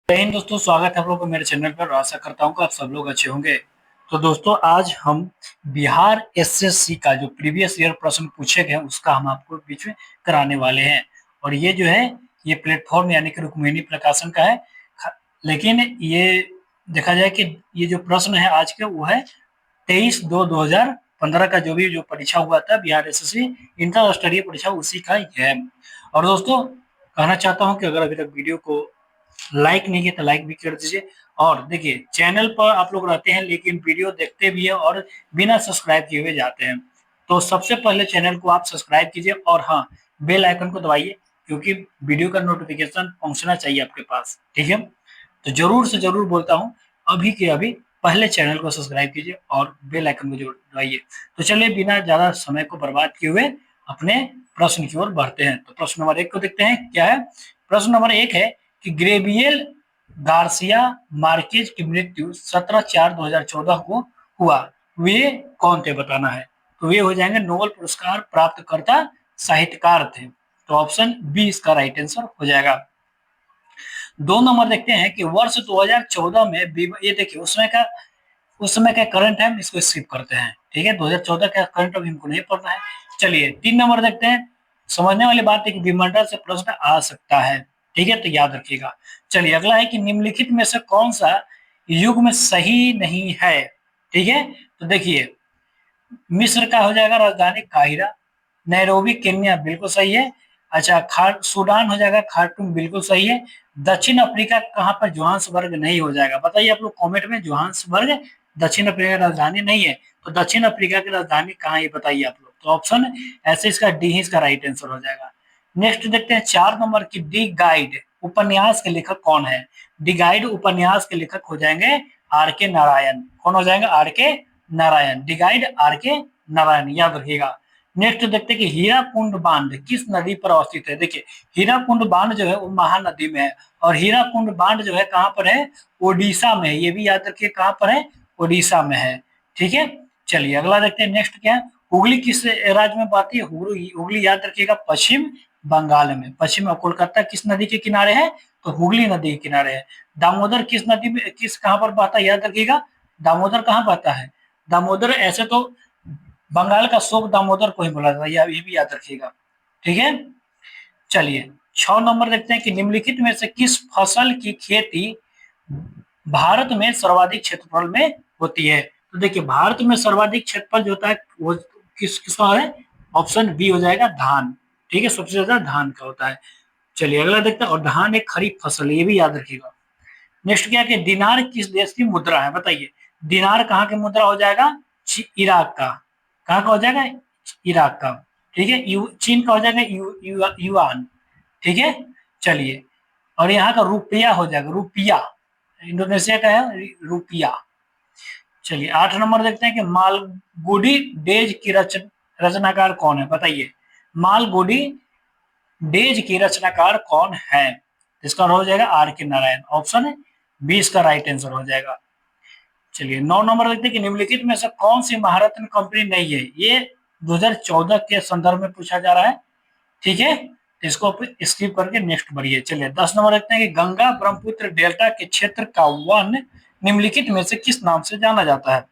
जय हिंद दोस्तों, स्वागत है आप लोगों को मेरे चैनल पर। आशा करता हूँ कि आप सब लोग अच्छे होंगे। तो दोस्तों, आज हम बिहार एसएससी का जो प्रीवियस ईयर प्रश्न पूछे गए हैं उसका हम आपको बीच में कराने वाले हैं। और ये जो है ये प्लेटफॉर्म यानी कि रुक्मिणी प्रकाशन का है। लेकिन ये देखा जाए कि ये जो प्रश्न है आज के वो है 23/2/2015 का जो परीक्षा हुआ था बिहार एसएससी इंटर स्तरीय परीक्षा उसी का ही है। और दोस्तों, कहना चाहता हूँ कि अगर अभी तक वीडियो को लाइक नहीं किया तो लाइक भी कर दीजिए। और देखिए, चैनल पर आप लोग रहते हैं लेकिन वीडियो देखते भी है और बिना सब्सक्राइब किए हुए जाते हैं। तो सबसे पहले चैनल को आप सब्सक्राइब कीजिए और हाँ, बेल आइकन को दबाइए, क्योंकि वीडियो का नोटिफिकेशन पहुंचना चाहिए आपके पास। ठीक है, तो जरूर से जरूर बोलता हूँ, अभी के अभी पहले चैनल को सब्सक्राइब कीजिए और बेल आइकन को जरूर दबाइए। तो चलिए, बिना ज्यादा समय को बर्बाद किए हुए अपने प्रश्न की ओर बढ़ते हैं। तो प्रश्न नंबर 1 को देखते हैं क्या है। प्रश्न नंबर 1 है कि ग्रेबियल गार्सिया मार्केज की मृत्यु 17/4/2014 को हुआ। वे कौन थे बताना है। तो वे हो जाएंगे नोबेल पुरस्कार प्राप्तकर्ता साहित्यकार थे। तो ऑप्शन बी इसका राइट आंसर हो जाएगा। 2 नंबर देखते हैं कि वर्ष 2014 में ये देखिए उस समय का करंट है, इसको स्किप करते हैं। ठीक है, 2014 का करंट अभी हमको नहीं पढ़ना है। चलिए 3 नंबर देखते हैं। समझने वाली बात है कि विमंडल से प्रश्न आ सकता है। ठीक है, तो याद रखिएगा। चलिए अगला है कि निम्नलिखित में से कौन सा युग में सही नहीं है। ठीक है, तो देखिए, मिस्र का हो जाएगा राजधानी काहिरा। नैरोबी केन्या बिल्कुल सही है। अच्छा, सूडान हो जाएगा खार्टूम, बिल्कुल सही है। दक्षिण अफ्रीका कहाँ पर जोहान्सबर्ग नहीं हो जाएगा, बताइए आप लोग कमेंट में। जोहान्सबर्ग दक्षिण अफ्रीका की राजधानी नहीं है, तो दक्षिण अफ्रीका की राजधानी कहाँ है ये बताइए आप लोग। तो ऑप्शन ऐसे इसका डी ही इसका राइट आंसर हो जाएगा। नेक्स्ट देखते हैं 4 नंबर की दी गाइड उपन्यास के लेखक कौन है। दी गाइड उपन्यास के लेखक हो जाएंगे आर के नारायण। कौन हो जाएंगे? आर के नारायण। दी गाइड आर के नारायण, याद रखिएगा। नेक्स्ट देखते हैं कि हीराकुंड बांध किस नदी पर अवस्थित है। देखिए, हीराकुंड बांध जो है वो महानदी में है, और हीराकुंड बांध जो है कहाँ पर है? ओडिशा में है। ये भी याद रखिए कहाँ पर है? ओडिशा में है। ठीक है, चलिए अगला देखते हैं। नेक्स्ट क्या है? हुगली किस राज्य में बहती है? हुगली याद रखिएगा पश्चिम बंगाल में। पश्चिम में कोलकाता किस नदी के किनारे है? तो हुगली नदी के किनारे है। दामोदर किस नदी में कहाँ पर बहता है? याद रखिएगा, दामोदर कहाँ बहता है? दामोदर ऐसे तो बंगाल का शोक दामोदर को ही बोला जाता है, ये भी याद रखिएगा। ठीक है, चलिए 6 नंबर देखते हैं कि निम्नलिखित में से किस फसल की खेती भारत में सर्वाधिक क्षेत्रफल में होती है। तो देखिए, भारत में सर्वाधिक क्षेत्रफल जो होता है वो किसका है? ऑप्शन बी हो जाएगा धान। ठीक है, सबसे ज्यादा धान का होता है। चलिए अगला देखते हैं। और धान एक खरीफ फसल है, ये भी याद रखिएगा। नेक्स्ट क्या है कि दिनार किस देश की मुद्रा है, बताइए। दिनार कहाँ की मुद्रा हो जाएगा? इराक का। कहाँ का हो जाएगा? इराक का। ठीक है, चीन का हो जाएगा युआन। ठीक है, चलिए। और यहाँ का रुपया हो जाएगा रुपया। इंडोनेशिया का है रुपया। चलिए 8 नंबर देखते हैं कि मालगुडी डेज की रचनाकार कौन है, बताइए। मालगुडी डेज की रचनाकार कौन है? इसका हो जाएगा आर के नारायण। ऑप्शन बी इसका राइट आंसर हो जाएगा। चलिए 9 नंबर देखते हैं कि निम्नलिखित में से कौन सी महारत्न कंपनी नहीं है। ये 2014 के संदर्भ में पूछा जा रहा है। ठीक है, तो इसको आप स्किप करके नेक्स्ट बढ़िए। चलिए 10 नंबर देखते हैं कि गंगा ब्रह्मपुत्र डेल्टा के क्षेत्र का वन निम्नलिखित में से किस नाम से जाना जाता है।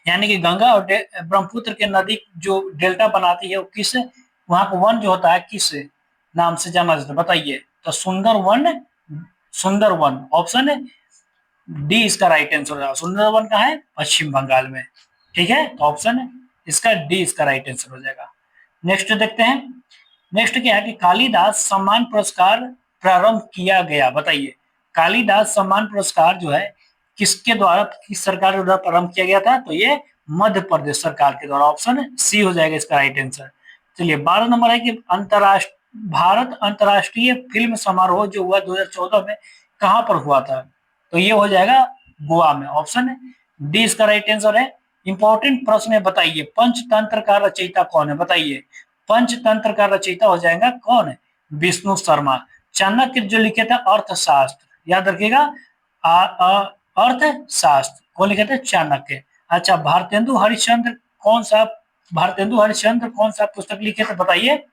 यानी कि गंगा और ब्रह्मपुत्र के नदी जो डेल्टा बनाती है वो किस, वहां का वन जो होता है किस नाम से जाना जाता है, बताइए। तो सुंदर वन ऑप्शन डी इसका राइट आंसर है। सुंदर वन कहाँ है? पश्चिम बंगाल में। ठीक है, तो ऑप्शन इसका डी इसका राइट आंसर हो जाएगा। नेक्स्ट देखते हैं। नेक्स्ट क्या है कि कालिदास सम्मान पुरस्कार प्रारंभ किया गया, बताइए। कालिदास सम्मान पुरस्कार जो है किसके द्वारा, किस सरकार के द्वारा प्रारंभ किया गया था? तो ये मध्य प्रदेश सरकार के द्वारा। ऑप्शन सी हो जाएगा इसका राइट आंसर। चलिए 12 नंबर है कि भारत अंतर्राष्ट्रीय फिल्म समारोह जो हुआ 2014 में कहां पर हुआ था? तो ये हो जाएगा गोवा में। ऑप्शन डी इसका राइट आंसर है। इंपॉर्टेंट प्रश्न है, बताइए पंचतंत्र का रचयिता कौन है, बताइए। पंचतंत्र का रचयिता हो जाएगा कौन है? विष्णु शर्मा। चाणक्य जो लिखे थे अर्थशास्त्र, याद रखिएगा अर्थशास्त्र कौन लिखे थे? चाणक्य। अच्छा, भारतेंदु हरिश्चंद्र कौन सा पुस्तक लिखे थे, बताइए।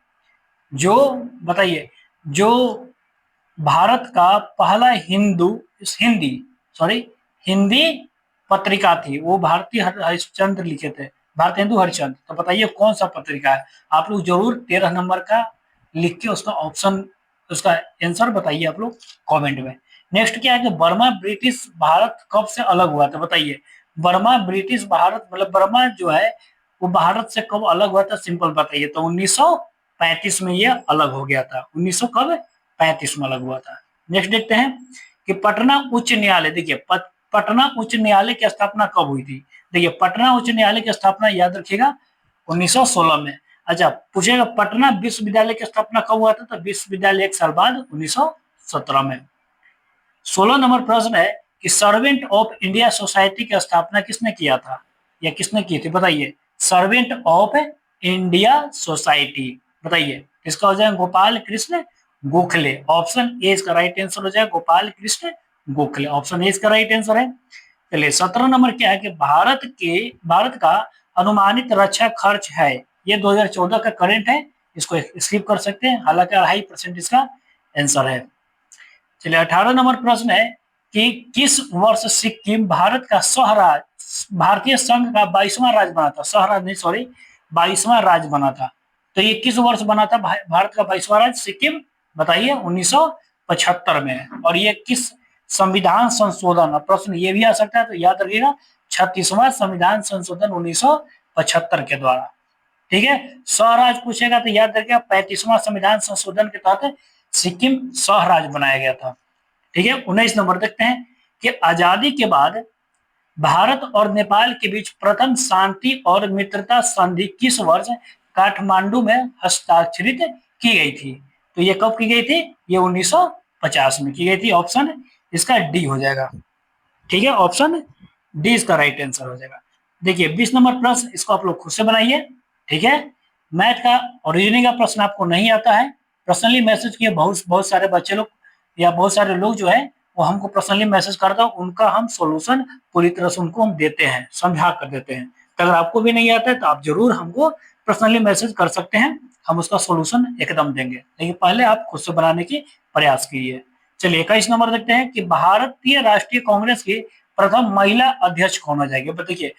जो बताइए जो भारत का पहला हिंदी सॉरी हिंदी पत्रिका थी, वो भारतीय हरिश्चंद्र लिखे थे, भारत हिंदू हरिश्चंद्र। तो बताइए कौन सा पत्रिका है? आप लोग जरूर 13 नंबर का लिख के उसका ऑप्शन, उसका आंसर बताइए आप लोग कमेंट में। नेक्स्ट क्या है कि बर्मा ब्रिटिश भारत कब से अलग हुआ था? बताइए बर्मा ब्रिटिश भारत मतलब बर्मा जो है वो भारत से कब अलग हुआ था? सिंपल बताइए। तो 1935 में ये अलग हो गया था। 1900 कब? 35 में अलग हुआ था। नेक्स्ट देखते हैं कि पटना उच्च न्यायालय, देखिए पटना उच्च न्यायालय की स्थापना कब हुई थी? देखिए पटना उच्च न्यायालय की स्थापना याद रखिएगा 1916 में। अच्छा पूछेगा पटना विश्वविद्यालय की स्थापना कब हुआ था? तो विश्वविद्यालय एक साल बाद 1917 में। 16 नंबर प्रश्न है कि सर्वेंट ऑफ इंडिया सोसाइटी की स्थापना किसने किया था या किसने की थी? बताइए सर्वेंट ऑफ इंडिया सोसाइटी, बताइए इसका हो जाएगा गोपाल कृष्ण गोखले। ऑप्शन ए इसका राइट आंसर हो जाएगा गोपाल कृष्ण गोखले, ऑप्शन ए इसका राइट आंसर है। चलिए 17 नंबर क्या है कि भारत का अनुमानित रक्षा खर्च है, ये 2014 का करंट है, इसको स्किप कर सकते हैं, हालांकि 2.5% इसका आंसर है। चलिए 18 नंबर प्रश्न है कि किस वर्ष सिक्किम भारत का सहराज, भारतीय संघ का 22वां राज्य बना था? सहराज नहीं सॉरी, 22वां राज्य बना था। तो ये किस वर्ष बना था भारत का 22वां राज्य सिक्किम? बताइए 1975 में। और ये किस संविधान संशोधन, प्रश्न ये भी आ सकता है तो याद रखिएगा 36वां संविधान संशोधन 1975 के द्वारा। ठीक है, स्वराज पूछेगा तो याद रखिएगा 35वां संविधान संशोधन के तहत सिक्किम स्वराज बनाया गया था। ठीक है, 19 नंबर देखते हैं कि आजादी के बाद भारत और नेपाल के बीच प्रथम शांति और मित्रता संधि किस वर्ष काठमांडू में हस्ताक्षरित की गई थी? तो ये कब की गई थी? ये 1950 में की गई थी। ऑप्शन इसका डी हो जाएगा। ठीक है, ऑप्शन डी इसका राइट आंसर हो जाएगा। देखिए 20 नंबर प्रश्न, इसको आप लोग खुद से बनाइए। ठीक है, मैथ का और रीजनिंग का प्रश्न आपको नहीं आता है, पर्सनली मैसेज किए बहुत बहुत सारे बच्चे लोग या बहुत सारे लोग जो है वो हमको पर्सनली मैसेज करता है, उनका हम सॉल्यूशन पूरी तरह से उनको हम देते हैं, समझा कर देते हैं। तो अगर आपको भी नहीं आता है तो आप जरूर हमको पर्सनली मैसेज कर सकते हैं, हम उसका सोल्यूशन एकदम देंगे, लेकिन पहले आप खुद से बनाने की प्रयास कीजिए। चलिए 21 नंबर देखते हैं कि भारतीय राष्ट्रीय कांग्रेस की प्रथम महिला अध्यक्ष कौन हो जाएगी? बताइए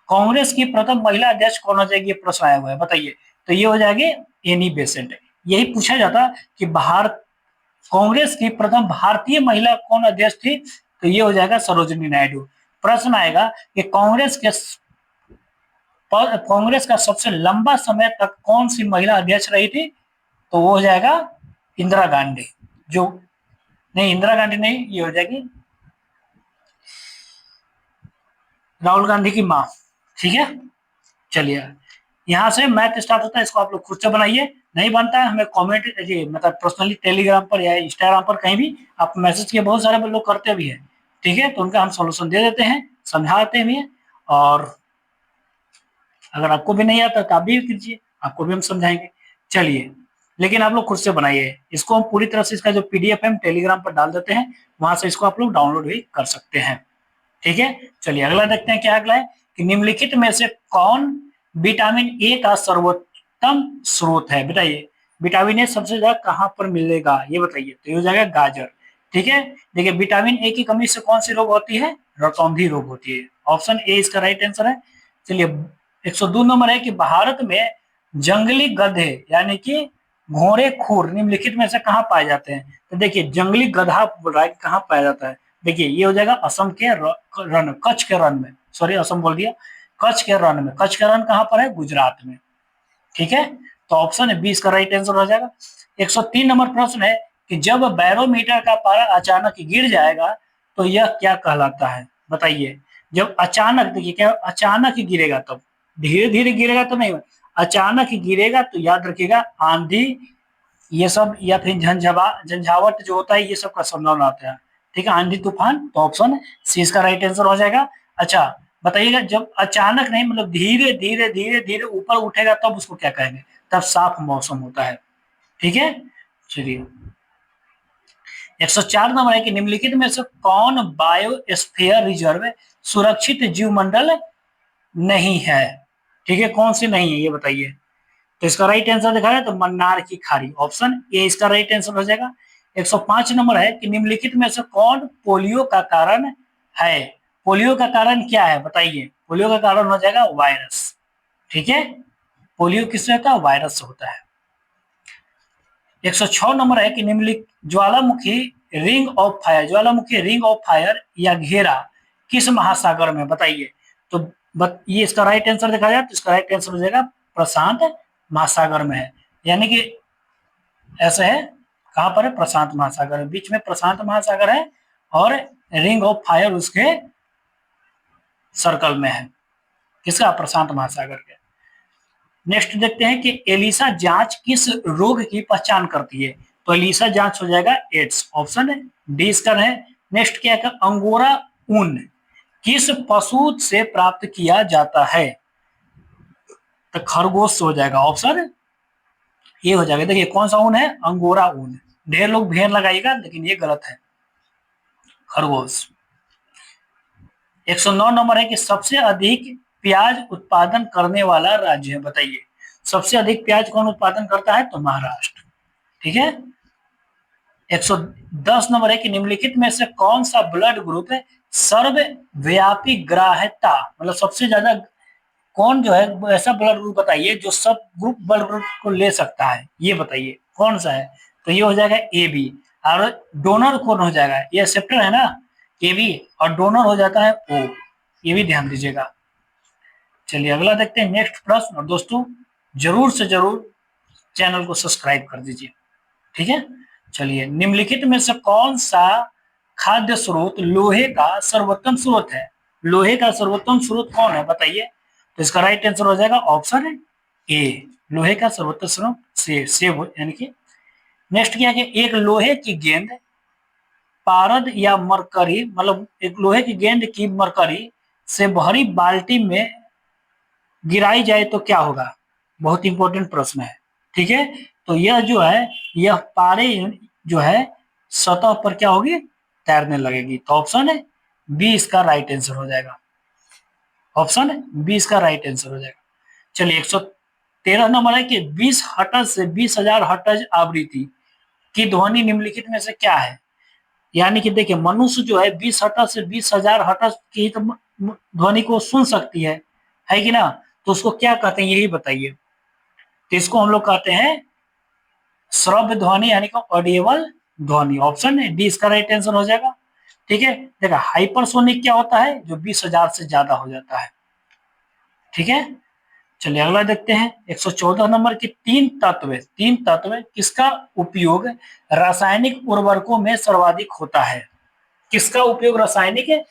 कांग्रेस की प्रथम महिला अध्यक्ष कौन हो जाएगी, ये प्रश्न आया हुआ है, बताइए। तो ये हो जाएगी एनी बेसेंट। यही पूछा जाता कि भारत कांग्रेस की प्रथम भारतीय महिला कौन अध्यक्ष थी? तो ये हो जाएगा सरोजिनी नायडू। प्रश्न आएगा कि कांग्रेस का सबसे लंबा समय तक कौन सी महिला अध्यक्ष रही थी? तो वो हो जाएगा इंदिरा गांधी। जो नहीं, इंदिरा गांधी नहीं, ये हो जाएगी राहुल गांधी की मां। ठीक है, चलिए यहाँ से मैथ स्टार्ट होता है, इसको आप लोग खुद से बनाइए। नहीं बनता है हमें कमेंट मतलब पर्सनली टेलीग्राम पर या इंस्टाग्राम पर कहीं भी आप मैसेज किए, बहुत सारे लोग करते भी हैं। ठीक है, तो उनका हम सोल्यूशन दे देते हैं, समझाते भी हैं। और अगर आपको भी नहीं आता तो आप भी कीजिए, आपको भी हम समझाएंगे। चलिए लेकिन आप लोग खुद से बनाइए इसको, हम पूरी तरह से इसका जो पीडीएफ है हम टेलीग्राम पर डाल देते हैं, वहां से इसको आप लोग डाउनलोड भी कर सकते हैं। ठीक है, चलिए अगला देखते हैं क्या अगला है कि निम्नलिखित में से कौन विटामिन ए का सर्वोत्तम स्रोत है? बताइए विटामिन ए सबसे ज्यादा कहाँ पर मिलेगा ये बताइए। तो ये हो जाएगा गाजर। ठीक है, देखिए विटामिन ए की कमी से कौन सी रोग होती है? रतौंधी रोग होती है। ऑप्शन ए इसका राइट आंसर है। चलिए 102 नंबर है कि भारत में जंगली गधे यानी कि घोड़े खुर निम्नलिखित में से कहाँ पाए जाते हैं? तो देखिए जंगली गधा बोल रहा है कि कहाँ पाया जाता है। देखिए ये हो जाएगा असम के रन, कच्छ के रन में, सॉरी असम बोल दिया, कच्छ के रन में। कच्छ का रन कहाँ पर है? गुजरात में। ठीक है, तो ऑप्शन है 20 का राइट आंसर हो जाएगा। 103 नंबर प्रश्न है कि जब बैरोमीटर का पारा अचानक गिर जाएगा तो यह क्या कहलाता है? बताइए जब अचानक, देखिए क्या अचानक ही गिरेगा, तब धीरे धीरे गिरेगा तो नहीं, अचानक ही गिरेगा तो याद रखिएगा आंधी ये सब या फिर झंझावट जो होता है ये सब का संभावना आता है। ठीक है, आंधी तूफान, तो ऑप्शन सी इसका राइट आंसर हो जाएगा। अच्छा बताइएगा जब अचानक नहीं मतलब धीरे धीरे धीरे धीरे ऊपर उठेगा तब उसको क्या कहेंगे? तब साफ मौसम होता है। ठीक है, चलिए 104 नंबर है कि निम्नलिखित में से कौन बायोस्फीयर रिजर्व सुरक्षित जीवमंडल नहीं है? ठीक है, कौन सी नहीं है ये बताइए। तो इसका राइट आंसर दिखा रहा है तो मन्नार की खाड़ी, ऑप्शन ए इसका राइट आंसर हो जाएगा। 105 नंबर है कि निम्नलिखित में से कौन पोलियो का कारण है? पोलियो का कारण क्या है बताइए? पोलियो का कारण हो जाएगा वायरस। ठीक है, पोलियो किससे होता है? वायरस से होता है। 106 नंबर है कि निम्नलिखित ज्वालामुखी ring of fire, Jwalamukhi ring of fire या घेरा किस महासागर में? बताइए। तो ये इसका राइट आंसर देखा जाए तो इसका राइट आंसर हो जाएगा प्रशांत महासागर में है। यानी कि ऐसे है, कहां पर है? प्रशांत महासागर, बीच में प्रशांत महासागर है और रिंग ऑफ फायर उसके सर्कल में है। किसका? प्रशांत महासागर के। नेक्स्ट देखते हैं कि एलिसा जांच किस रोग की पहचान करती है? तो एलिसा जांच हो जाएगा एड्स, ऑप्शन डी इसका है। नेक्स्ट क्या है? अंगोरा ऊन किस पशु से प्राप्त किया जाता है? तो खरगोश से हो जाएगा, ऑप्शन ये हो जाएगा। देखिए कौन सा ऊन है? अंगोरा ऊन। ढेर लोग भेड़ लगाइएगा लेकिन ये गलत है, खरगोश। 109 नंबर है कि सबसे अधिक प्याज उत्पादन करने वाला राज्य है? बताइए सबसे अधिक प्याज कौन उत्पादन करता है? तो महाराष्ट्र। ठीक है। 110 नंबर है कि निम्नलिखित में से कौन सा ब्लड ग्रुप है सर्वव्यापी ग्राह्यता, मतलब सबसे ज्यादा कौन जो है ऐसा ब्लड ग्रुप बताइए जो सब ग्रुप ब्लड ग्रुप को ले सकता है? ये बताइए कौन सा है? तो ये हो जाएगा ए बी। और डोनर कौन हो जाएगा? ये एक्सेप्टर है ना, ए बी, और डोनर हो जाता है ओ। ये भी ध्यान दीजिएगा। चलिए अगला देखते हैं नेक्स्ट प्रश्न। और दोस्तों जरूर से जरूर चैनल को सब्सक्राइब कर दीजिए। ठीक है। चलिए निम्नलिखित में से कौन सा खाद्य स्रोत लोहे का सर्वोत्तम स्रोत है? लोहे का सर्वोत्तम स्रोत कौन है बताइए? तो इसका राइट आंसर हो जाएगा ऑप्शन ए, लोहे का सर्वोत्तम स्रोत सेब, यानी कि। नेक्स्ट क्या है कि एक लोहे की गेंद पारद या मरकरी, मतलब एक लोहे की गेंद की मरकरी से भरी बाल्टी में गिराई जाए तो क्या होगा? बहुत इंपॉर्टेंट प्रश्न है। ठीक है, तो यह जो है यह पारे जो है सतह पर क्या होगी? तैरने लगेगी। तो ऑप्शन है बी इसका राइट आंसर हो जाएगा, ऑप्शन है बी इसका राइट आंसर हो जाएगा। चलिए 113 नंबर है कि 20 हर्ट्ज से 20,000 हर्ट्ज आवृत्ति की ध्वनि निम्नलिखित में से क्या है? यानी कि देखिए मनुष्य जो है 20 हर्ट्ज से 20,000 हर्ट्ज की तो ध्वनि को सुन सकती है कि ना? तो उसको क्या कहते हैं यही बताइए। तो इसको हम लोग कहते हैं श्रव्य ध्वनि, यानी कि ऑडिएबल ध्वनि। ऑप्शन है डी इसका राइट आंसर हो जाएगा। ठीक है। देखा हाइपरसोनिक क्या होता है? जो 20,000 से ज्यादा हो जाता है। ठीक है। चलिए अगला देखते हैं 114 नंबर की तीन तत्व किसका उपयोग रासायनिक उर्वरकों में सर्वाधिक होता है? किसका उपयोग रासायनिक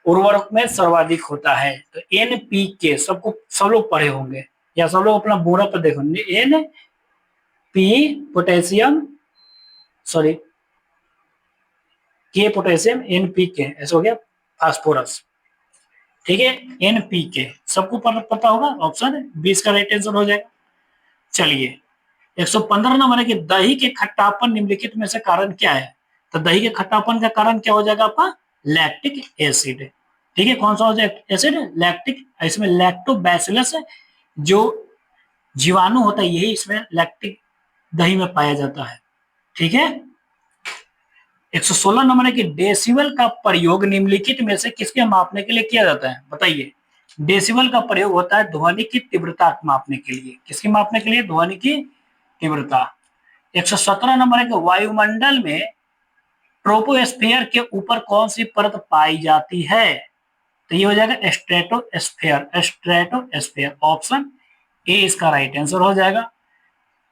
उर्वरक में सर्वाधिक होता है? तो एनपीके, सबको सब लोग पढ़े होंगे या सब लोग अपना बोरा पर देखोगे। एन पी पोटेशियम, सॉरी के पोटेशियम, एनपीके ऐसा हो गया फास्फोरस। ठीक है, एनपीके सबको पता होगा, ऑप्शन 20 का राइट आंसर हो जाएगा। चलिए 115 नंबर है कि दही के खट्टापन निम्नलिखित में से कारण क्या है? तो दही के खट्टापन का कारण क्या हो जाएगा आपका? Lactic acid. ठीक है, कौन सा हो जाएगा एसिड? लैक्टिक। इसमें लैक्टोबैसिलस जो जीवाणु होता है यही इसमें लैक्टिक दही में पाया जाता है। ठीक है। 116 नंबर है कि डेसिबल का प्रयोग निम्नलिखित में से किसके मापने के लिए किया जाता है? बताइए। डेसिबल का प्रयोग होता है ध्वनि की तीव्रता मापने के लिए। किसकी मापने के लिए? ध्वनि की तीव्रता। 117 नंबर है कि वायुमंडल में ट्रोपोस्फियर के ऊपर कौन सी परत पाई जाती है? तो ये हो जाएगा स्ट्रेटोस्फेयर, स्ट्रेटोस्फेयर। ऑप्शन ए इसका राइट आंसर हो जाएगा।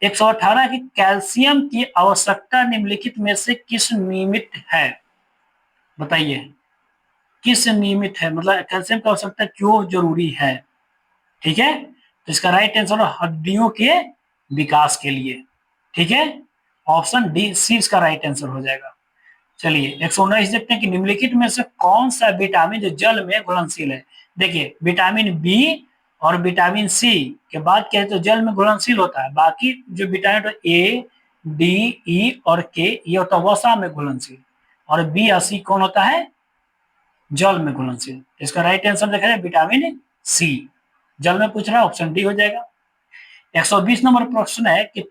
118 की कैल्शियम की आवश्यकता निम्नलिखित में से किस नियमित है? बताइए किस नियमित है, मतलब कैल्शियम की आवश्यकता क्यों जरूरी है? ठीक है, तो इसका राइट आंसर हड्डियों के विकास के लिए। ठीक है, ऑप्शन डी सी इसका राइट आंसर हो जाएगा। चलिए 119 देखते हैं कि निम्नलिखित में से कौन सा विटामिन जो जल में घुलनशील है? देखिए विटामिन बी और विटामिन सी के बाद क्या है तो जल में घुलनशील होता है। बाकी जो विटामिन ए डी ई और के ये होता है वसा में घुलनशील, और बी और सी कौन होता है? जल में घुलनशील। इसका राइट आंसर देखा जाए विटामिन सी, जल में पूछ रहा है, ऑप्शन डी हो जाएगा। 120 नंबर प्रश्न है कि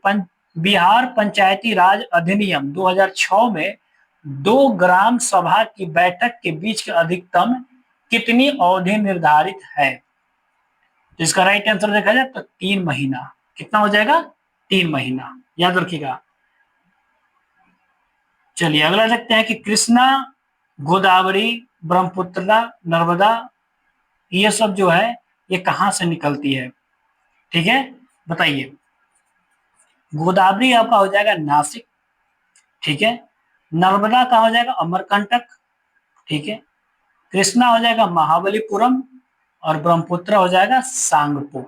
बिहार पंचायती राज अधिनियम 2006 में दो ग्राम सभा की बैठक के बीच की अधिकतम कितनी अवधि निर्धारित है? तो इसका राइट आंसर देखा जाए तो 3 महीना। कितना हो जाएगा? 3 महीना, याद रखिएगा। चलिए अगला देखते हैं कि कृष्णा, गोदावरी, ब्रह्मपुत्र, नर्मदा, ये सब जो है ये कहां से निकलती है? ठीक है, बताइए। गोदावरी आपका हो जाएगा नासिक, ठीक है। नर्मदा का हो जाएगा अमरकंटक, ठीक है। कृष्णा हो जाएगा महाबलीपुरम और ब्रह्मपुत्र हो जाएगा सांगपो,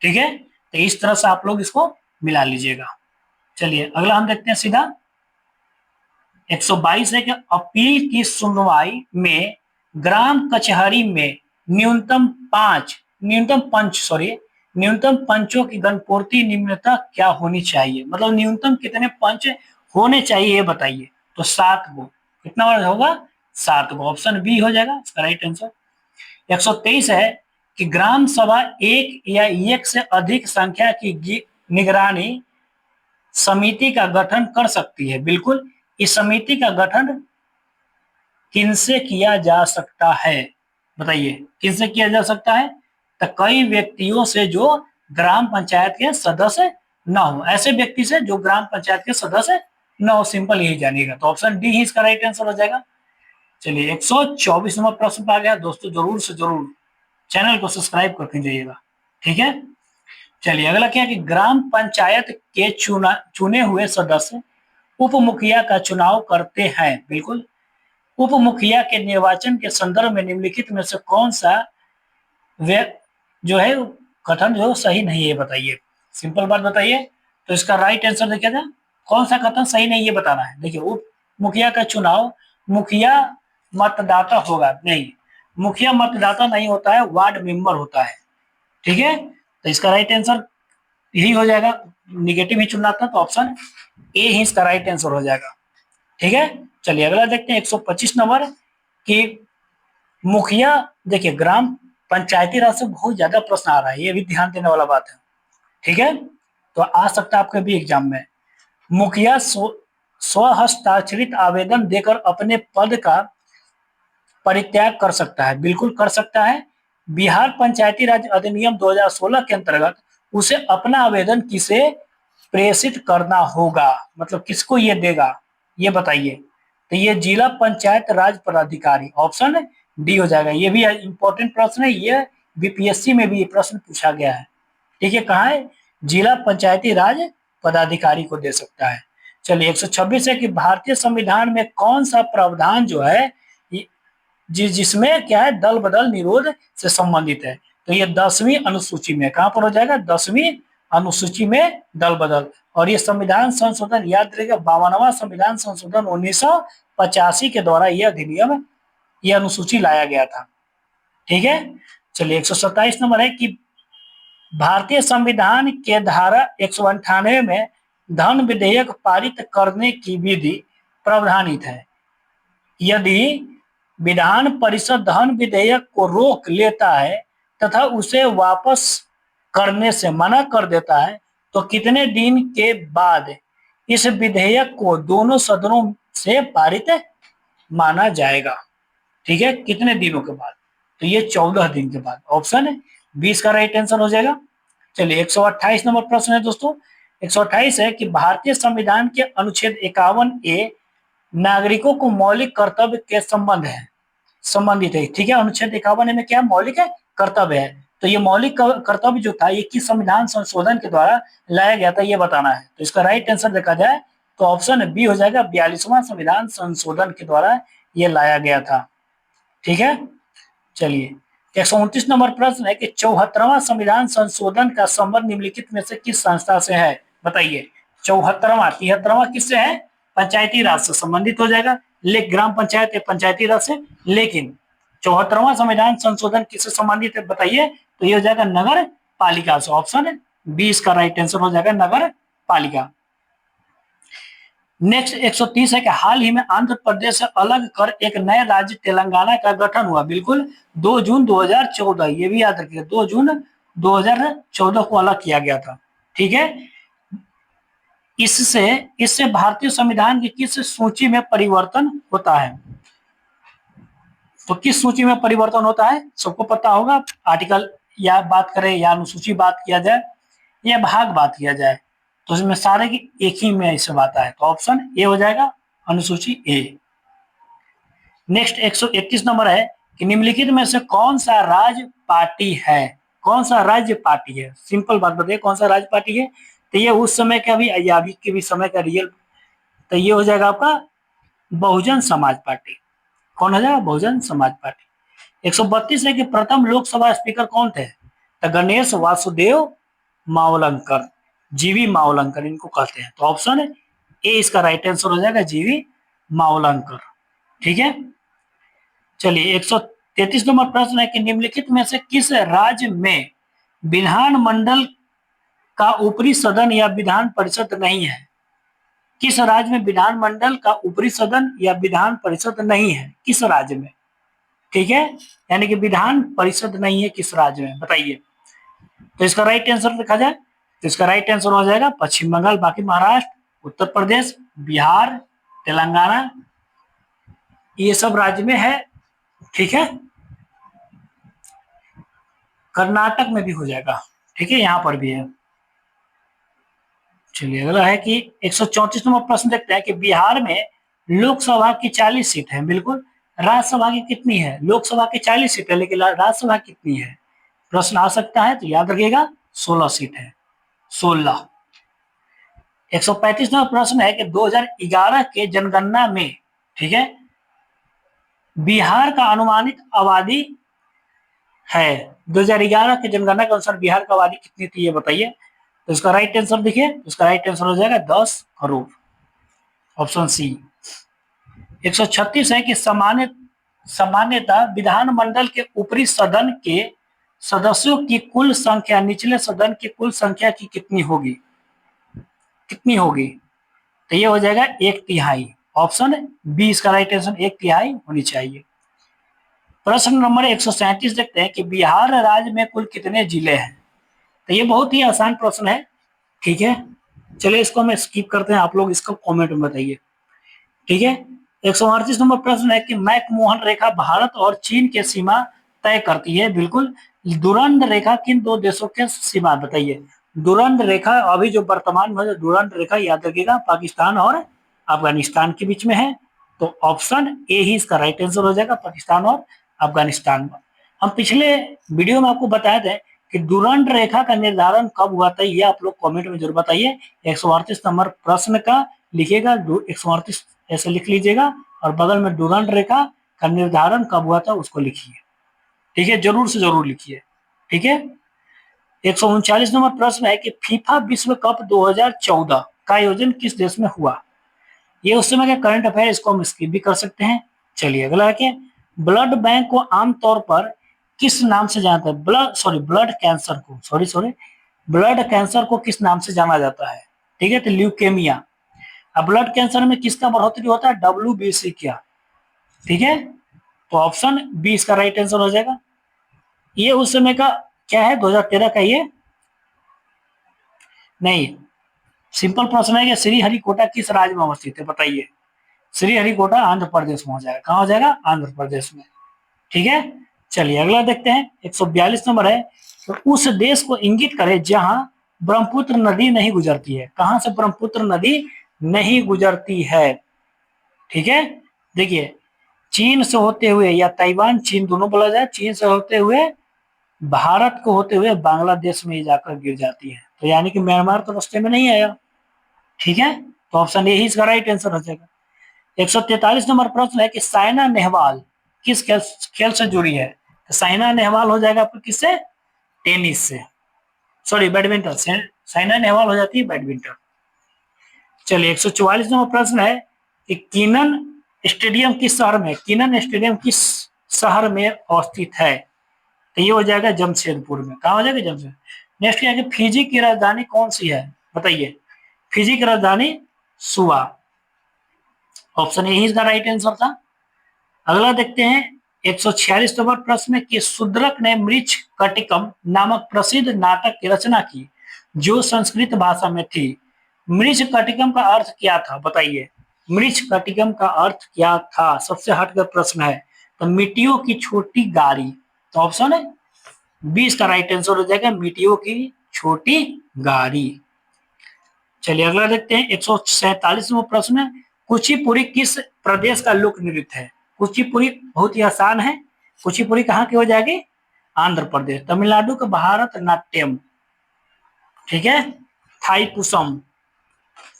ठीक है। तो इस तरह से आप लोग इसको मिला लीजिएगा। चलिए अगला हम देखते हैं सीधा 122 है कि अपील की सुनवाई में ग्राम कचहरी में न्यूनतम पंचों की गणपूर्ति निम्नतः क्या होनी चाहिए? मतलब न्यूनतम कितने पंच होने चाहिए ये बताइए। तो 7 गो। कितना बार होगा? 7 गो। ऑप्शन बी हो जाएगा इसका राइट आंसर। 123 है कि ग्राम सभा एक या एक से अधिक संख्या की निगरानी समिति का गठन कर सकती है। बिल्कुल, इस समिति का गठन किनसे किया जा सकता है? बताइए किनसे किया जा सकता है? तो कई व्यक्तियों से जो ग्राम पंचायत के सदस्य न हो, ऐसे व्यक्ति से जो ग्राम पंचायत के सदस्य न हो, सिंपल यही जानिएगा। तो ऑप्शन डी ही इसका राइट आंसर हो जाएगा। चलिए 124 नंबर प्रश्न आ गया दोस्तों, जरूर से जरूर चैनल को सब्सक्राइब करके जाइएगा, ठीक है। चलिए अगला क्या है कि ग्राम पंचायत के चुने हुए सदस्य उप मुखिया का चुनाव करते हैं। बिल्कुल, उप मुखिया के निर्वाचन के संदर्भ में निम्नलिखित में से कौन सा वे जो है कथन जो सही नहीं है? बताइए, सिंपल बात बताइए। तो इसका राइट आंसर देखिए था, कौन सा कथन सही नहीं ये बताना है। देखिए, उप मुखिया का चुनाव मुखिया मतदाता होगा नहीं, मुखिया मतदाता नहीं होता है, वार्ड मेंबर होता है, ठीक है। तो इसका राइट आंसर यही हो जाएगा। निगेटिव ही चुनना था तो ऑप्शन ए ही इसका राइट आंसर हो जाएगा, ठीक है। चलिए अगला देखते हैं 125 नंबर कि मुखिया, देखिए ग्राम पंचायती राज से बहुत ज्यादा प्रश्न आ रहा है, ये भी ध्यान देने वाला बात है, ठीक है। तो आ सकता है आपके भी एग्जाम में। मुखिया स्व हस्ताक्षरित आवेदन देकर अपने पद का परित्याग कर सकता है। बिल्कुल कर सकता है। बिहार पंचायती राज अधिनियम 2016 के अंतर्गत उसे अपना आवेदन किसे प्रेषित करना होगा? मतलब किसको ये देगा, ये बताइए। तो ये जिला पंचायत राज पदाधिकारी, ऑप्शन डी हो जाएगा। ये भी इंपॉर्टेंट प्रश्न है, ये बीपीएससी में भी ये प्रश्न पूछा गया है, ठीक है। कहाँ है? जिला पंचायती राज पदाधिकारी को दे सकता है। चलिए 126 है कि भारतीय संविधान में कौन सा प्रावधान जो है जिसमें क्या है दल बदल निरोध से संबंधित है? तो ये 10वीं अनुसूची में, कहां पर हो जाएगा? 10वीं अनुसूची में दल बदल। और ये संविधान संशोधन याद रखिएगा, 52वां संविधान संशोधन 1985 के द्वारा यह अधिनियम, यह अनुसूची लाया गया था, ठीक है। चलिए 127 नंबर है कि भारतीय संविधान के धारा 198 में धन विधेयक पारित करने की विधि प्रावधानित है। यदि विधान परिषद धन विधेयक को रोक लेता है तथा उसे वापस करने से मना कर देता है तो कितने दिन के बाद इस विधेयक को दोनों सदनों से पारित माना जाएगा? ठीक है, कितने दिनों के बाद? तो ये 14 दिन के बाद। ऑप्शन 20 का राइट आंसर हो जाएगा। चलिए 128 नंबर प्रश्न है दोस्तों। 128 है कि भारतीय संविधान के अनुच्छेद 51A नागरिकों को मौलिक कर्तव्य के संबंधित है, ठीक है। अनुच्छेद 51 में क्या मौलिक है कर्तव्य है, तो ये मौलिक कर्तव्य जो था ये किस संविधान संशोधन के द्वारा लाया गया था ये बताना है। तो इसका राइट आंसर देखा जाए तो ऑप्शन बी हो जाएगा, 42वां संविधान संशोधन के द्वारा ये लाया गया था, ठीक है। चलिए 129 नंबर प्रश्न है कि 74वां संविधान संशोधन का संबंध निम्नलिखित में से किस संस्था से है? बताइए। 74वां 73वां किससे है? पंचायती राज से संबंधित हो जाएगा, ग्राम पंचायत या पंचायती राज से। लेकिन 74वां संविधान संशोधन किससे संबंधित है बताइए? तो ये हो जाएगा नगर पालिका से। ऑप्शन 20 का राइट आंसर हो जाएगा नगर पालिका। नेक्स्ट 130 है कि हाल ही में आंध्र प्रदेश से अलग कर एक नए राज्य तेलंगाना का गठन हुआ। बिल्कुल 2 जून 2014, ये भी याद रखिए 2 जून 2014 को अलग किया गया था, ठीक है। इससे इससे भारतीय संविधान की किस सूची में परिवर्तन होता है? तो किस सूची में परिवर्तन होता है सबको पता होगा। आर्टिकल या बात करें या अनुसूची बात किया जाए या भाग बात किया जाए, तो इसमें सारे की एक ही में सब आता है, तो ऑप्शन ए हो जाएगा, अनुसूची ए। नेक्स्ट 131 नंबर है कि निम्नलिखित में से कौन सा राज्य पार्टी है? कौन सा राज्य पार्टी है? सिंपल बात बताइए, कौन सा राज्य पार्टी है? तो ये उस समय का भी या अभी के भी समय का रियल, तो ये हो जाएगा आपका बहुजन समाज पार्टी। कौन हो जाएगा? बहुजन समाज पार्टी। 132 है कि प्रथम लोकसभा स्पीकर कौन थे? तो गणेश वासुदेव मावलंकर, जीवी मावलंकर इनको कहते हैं, तो ऑप्शन ए इसका राइट आंसर हो जाएगा, जीवी मावलंकर। ठीक है, चलिए 133 नंबर प्रश्न है कि निम्नलिखित में से किस राज्य में विधानमंडल का ऊपरी सदन या विधान परिषद नहीं है? किस राज्य में विधानमंडल का ऊपरी सदन या विधान परिषद नहीं है? किस राज्य में? ठीक है, यानी कि विधान परिषद नहीं है किस राज्य में, बताइए। तो इसका राइट आंसर देखा जाए तो इसका राइट आंसर हो जाएगा पश्चिम बंगाल, बाकी महाराष्ट्र, उत्तर प्रदेश, बिहार, तेलंगाना, ये सब राज्य में है। ठीक है, कर्नाटक में भी हो जाएगा। ठीक है, यहाँ पर भी है। चलिए अगला है कि 134 नंबर प्रश्न देखते हैं कि बिहार में लोकसभा की 40 सीट है, बिल्कुल। राज्यसभा की कितनी है? लोकसभा की 40 सीट है, लेकिन राज्यसभा कितनी है? प्रश्न आ सकता है, तो याद रखिएगा 16 सीट है, 16। 135 नंबर प्रश्न है कि 2011 के जनगणना में, ठीक है, बिहार का अनुमानित आबादी है, 2011 के जनगणना के अनुसार बिहार की आबादी कितनी थी ये बताइए। तो इसका राइट आंसर देखिए, इसका राइट आंसर हो जाएगा 10 करोड़, ऑप्शन सी। 136 है कि सामान्यतः विधानमंडल के ऊपरी सदन के सदस्यों की कुल संख्या निचले सदन की कुल संख्या की कितनी होगी? कितनी होगी? तो ये हो जाएगा 1/3, ऑप्शन बी इसका राइट आंसर, 1/3 होनी चाहिए। प्रश्न नंबर 137 देखते हैं कि बिहार राज्य में कुल कितने जिले हैं? तो ये बहुत ही आसान प्रश्न है। ठीक है, चलिए इसको हम स्किप करते हैं, आप लोग इसको कमेंट में बताइए। ठीक है, 138 नंबर प्रश्न है कि मैकमोहन रेखा भारत और चीन के सीमा तय करती है, बिल्कुल। दुरंध रेखा किन दो देशों के सीमा बताइए? दुरंध रेखा अभी जो वर्तमान में दुरंध रेखा याद रखिएगा पाकिस्तान और अफगानिस्तान के बीच में है, तो ऑप्शन ए ही इसका राइट आंसर हो जाएगा, पाकिस्तान और अफगानिस्तान में। हम पिछले वीडियो में आपको बताए थे कि दुरंध रेखा का निर्धारण कब हुआ था, ये आप लोग कमेंट में जरूर बताइए। 138 नंबर प्रश्न का लिखिएगा, 138 ऐसे लिख लीजिएगा, और बगल में दुरंध रेखा का निर्धारण कब हुआ था उसको लिखिए। ठीक है, जरूर से जरूर लिखिए। ठीक है, 139 नंबर प्रश्न है कि फीफा विश्व कप 2014 का आयोजन किस देश में हुआ? ये उस समय का करंट अफेयर, इसको हम स्किप भी कर सकते हैं। चलिए अगला है कि ब्लड बैंक को आमतौर पर किस नाम से जाना जाता है? ब्लड कैंसर को, ब्लड कैंसर को किस नाम से जाना जाता है? ठीक है, तो ल्यूकेमिया। अब ब्लड कैंसर में किसका बढ़ोतरी होता है? WBC क्या। ठीक है, तो ऑप्शन बी इसका राइट आंसर हो जाएगा। ये उस समय का क्या है? 2013 का ये नहीं, सिंपल प्रश्न है कि श्रीहरिकोटा किस राज्य में अवस्थित है बताइए? श्रीहरिकोटा आंध्र प्रदेश में हो जाएगा। कहाँ हो जाएगा? आंध्र प्रदेश में। ठीक है, चलिए अगला देखते हैं। 142 नंबर है, तो उस देश को इंगित करे जहां ब्रह्मपुत्र नदी नहीं गुजरती है। कहां से ब्रह्मपुत्र नदी नहीं गुजरती है? ठीक है, देखिए चीन से होते हुए या ताइवान, चीन दोनों बोला जाए, चीन से होते हुए भारत को होते हुए बांग्लादेश में जाकर गिर जाती है, तो यानी कि म्यांमार तो रास्ते में नहीं आया। ठीक है, तो ऑप्शन ए ही इसका राइट आंसर हो जाएगा। 143 नंबर प्रश्न है कि साइना नेहवाल किस खेल से जुड़ी है? तो साइना नेहवाल हो जाएगा आपको किससे? टेनिस से, बैडमिंटन से साइना नेहवाल हो जाती है बैडमिंटन। चलिए 144 नंबर प्रश्न है कि कीनन स्टेडियम किस शहर में, कीनन स्टेडियम किस शहर में अवस्थित है? तो ये हो जाएगा जमशेदपुर में। कहा हो जाएगा? जमशेदपुर। नेक्स्ट क्या है कि फिजी की राजधानी कौन सी है बताइए? फिजी की राजधानी सुआ, ऑप्शन ए ही इसका राइट आंसर था। अगला देखते हैं 146 नंबर प्रश्न कि शूद्रक ने मृच्छ कटिकम नामक प्रसिद्ध नाटक की रचना की जो संस्कृत भाषा में थी। मृच्छकटिकम का अर्थ क्या था बताइए। मृच्छकटिकम का अर्थ क्या था, सबसे हटकर प्रश्न है। तो मिट्टियों की छोटी गाड़ी, तो ऑप्शन है 20 का राइट आंसर हो जाएगा मिट्टियों की छोटी गाड़ी। चलिए अगला देखते हैं 147वां प्रश्न है। कुचिपुड़ी किस प्रदेश का लोक नृत्य है। कुचिपुड़ी बहुत ही आसान है। कुचिपुड़ी कहाँ की हो जाएगी, आंध्र प्रदेश। तमिलनाडु का भारत नाट्यम, ठीक है, थाईपुसम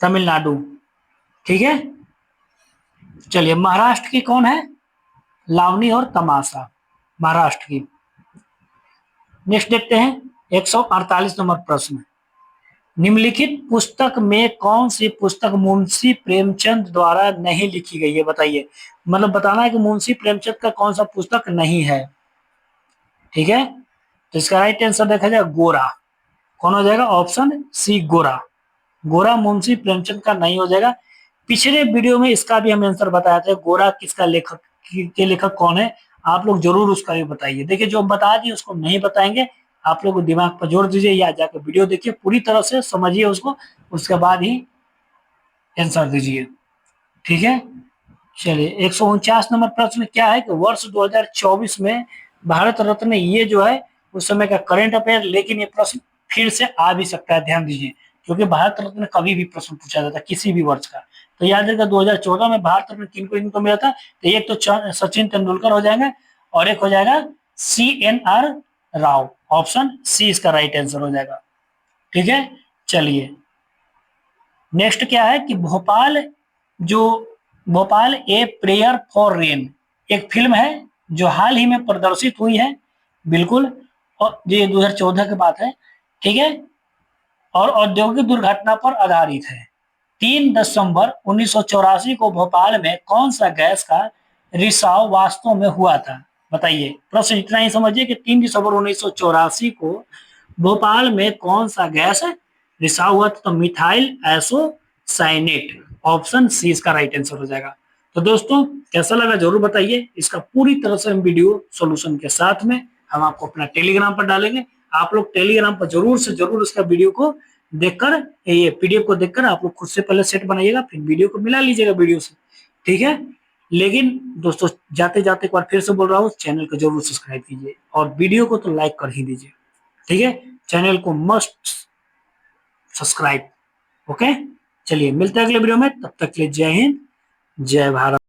तमिलनाडु, ठीक है। चलिए महाराष्ट्र की कौन है, लावनी और तमाशा, महाराष्ट्र की। नेक्स्ट देखते हैं 148 नंबर प्रश्न। निम्नलिखित पुस्तक में कौन सी पुस्तक मुंशी प्रेमचंद द्वारा नहीं लिखी गई है बताइए। मतलब बताना है कि मुंशी प्रेमचंद का कौन सा पुस्तक नहीं है, ठीक है। तो इसका राइट आंसर देखा जाए गोरा, कौन हो जाएगा, ऑप्शन सी गोरा। गोरा मुंशी प्रेमचंद का नहीं हो जाएगा। पिछले वीडियो में इसका भी हम आंसर बताया था, गोरा किसका लेखक के लेखक कौन है, आप लोग जरूर उसका भी बताइए। देखिए जो बता दिए उसको नहीं बताएंगे, आप लोग दिमाग पर जोर दीजिए या जाकर वीडियो देखिए, पूरी तरह से समझिए उसको, उसके बाद ही आंसर दीजिए, ठीक है। चलिए 149 नंबर प्रश्न क्या है कि वर्ष 2024 में भारत रत्न, ये जो है उस समय का करंट अफेयर, लेकिन ये प्रश्न फिर से आ भी सकता है, ध्यान दीजिए, क्योंकि भारत रत्न कभी भी प्रश्न पूछा जाता है किसी भी वर्ष का। तो याद रखिएगा 2014 में भारत रत्न किनको किनको मिला था, तो एक तो सचिन तेंदुलकर हो जाएंगे और एक हो जाएगा CNR राव, ऑप्शन सी इसका राइट आंसर हो जाएगा, ठीक है। चलिए नेक्स्ट क्या है कि जो Bhopal a prayer for rain एक फिल्म है जो हाल ही में प्रदर्शित हुई है, बिल्कुल, और ये 2014 की बात है, ठीक है, और औद्योगिक दुर्घटना पर आधारित है। 3 दिसंबर 1984 को भोपाल में कौन सा गैस का रिसाव वास्तव में हुआ था बताइए। प्रश्न इतना ही समझिए कि 3 दिसंबर 1984 को भोपाल में कौन सा गैस रिसाव हुआ था, तो मिथाइल एसोसाइनेट, ऑप्शन सी इसका राइट आंसर हो जाएगा। तो दोस्तों कैसा लगा जरूर बताइए। इसका पूरी तरह से हम वीडियो सॉल्यूशन के साथ में हम आपको अपना टेलीग्राम पर डालेंगे। आप लोग टेलीग्राम पर जरूर से जरूर उसका वीडियो को देखकर, ये पीडीएफ को देखकर आप लोग खुद से पहले सेट बनाइएगा, फिर वीडियो को मिला लीजिएगा वीडियो से, ठीक है। लेकिन दोस्तों जाते जाते एक बार फिर से बोल रहा हूँ, चैनल को जरूर सब्सक्राइब कीजिए और वीडियो को तो लाइक कर ही दीजिए, ठीक है। चैनल को मस्ट सब्सक्राइब, ओके। चलिए मिलते हैं अगले वीडियो में, तब तक के लिए जय हिंद जय भारत।